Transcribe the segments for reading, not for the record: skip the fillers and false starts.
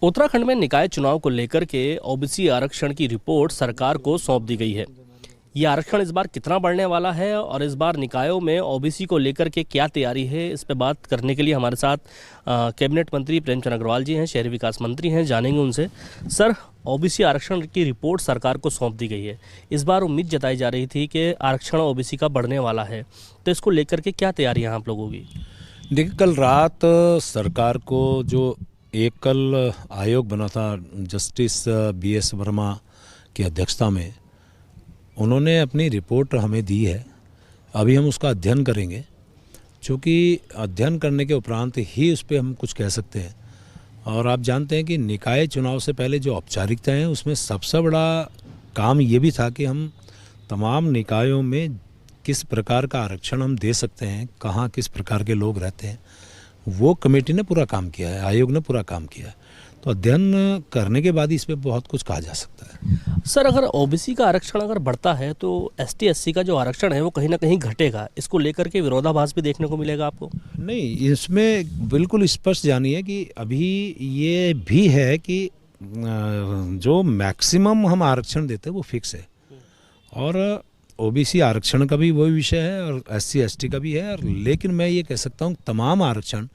उत्तराखंड में निकाय चुनाव को लेकर के ओबीसी आरक्षण की रिपोर्ट सरकार को सौंप दी गई है। ये आरक्षण इस बार कितना बढ़ने वाला है और इस बार निकायों में ओबीसी को लेकर के क्या तैयारी है, इस पे बात करने के लिए हमारे साथ कैबिनेट मंत्री प्रेमचंद अग्रवाल जी हैं, शहरी विकास मंत्री हैं। जानेंगे उनसे। सर, ओबीसी आरक्षण की रिपोर्ट सरकार को सौंप दी गई है। इस बार उम्मीद जताई जा रही थी कि आरक्षण ओबीसी का बढ़ने वाला है, तो इसको लेकर के क्या तैयारियाँ आप लोगों की? देखिए, कल रात सरकार को जो एक कल आयोग बना था जस्टिस BS वर्मा की अध्यक्षता में, उन्होंने अपनी रिपोर्ट हमें दी है। अभी हम उसका अध्ययन करेंगे, क्योंकि अध्ययन करने के उपरांत ही उस पर हम कुछ कह सकते हैं। और आप जानते हैं कि निकाय चुनाव से पहले जो औपचारिकता है, उसमें सबसे बड़ा काम ये भी था कि हम तमाम निकायों में किस प्रकार का आरक्षण हम दे सकते हैं, कहाँ किस प्रकार के लोग रहते हैं, वो कमेटी ने पूरा काम किया है, आयोग ने पूरा काम किया है। तो अध्ययन करने के बाद इस पे बहुत कुछ कहा जा सकता है। सर, अगर ओबीसी का आरक्षण अगर बढ़ता है तो ST/SC का जो आरक्षण है वो कहीं ना कहीं घटेगा। इसको लेकर के विरोधाभास भी देखने को मिलेगा आपको? नहीं, इसमें बिल्कुल स्पष्ट जानिए कि अभी ये भी है कि जो मैक्सिमम हम आरक्षण देते हैं वो फिक्स है, और ओबीसी आरक्षण का भी वही विषय है और SC/ST का भी है। और लेकिन मैं ये कह सकता हूँ तमाम आरक्षण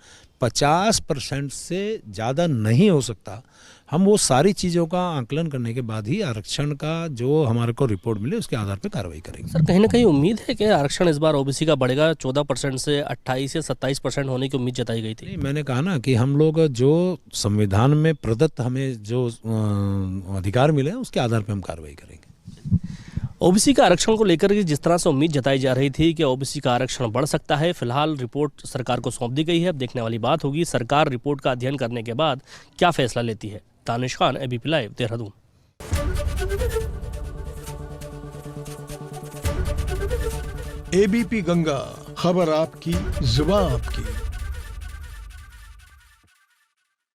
50% से ज़्यादा नहीं हो सकता। हम वो सारी चीज़ों का आकलन करने के बाद ही आरक्षण का जो हमारे को रिपोर्ट मिले उसके आधार पर कार्रवाई करेंगे। सर, कहीं ना कहीं उम्मीद है कि आरक्षण इस बार ओबीसी का बढ़ेगा। 14% से 28 या 27% होने की उम्मीद जताई गई थी। नहीं, मैंने कहा ना कि हम लोग जो संविधान में प्रदत्त हमें जो अधिकार मिले हैं उसके आधार पर हम कार्रवाई करेंगे। ओबीसी का आरक्षण को लेकर के जिस तरह से उम्मीद जताई जा रही थी कि ओबीसी का आरक्षण बढ़ सकता है, फिलहाल रिपोर्ट सरकार को सौंप दी गई है। अब देखने वाली बात होगी सरकार रिपोर्ट का अध्ययन करने के बाद क्या फैसला लेती है। Danish Khan, ABP live, Dehradun. ABP Ganga, खबर आपकी, जुबान आपकी।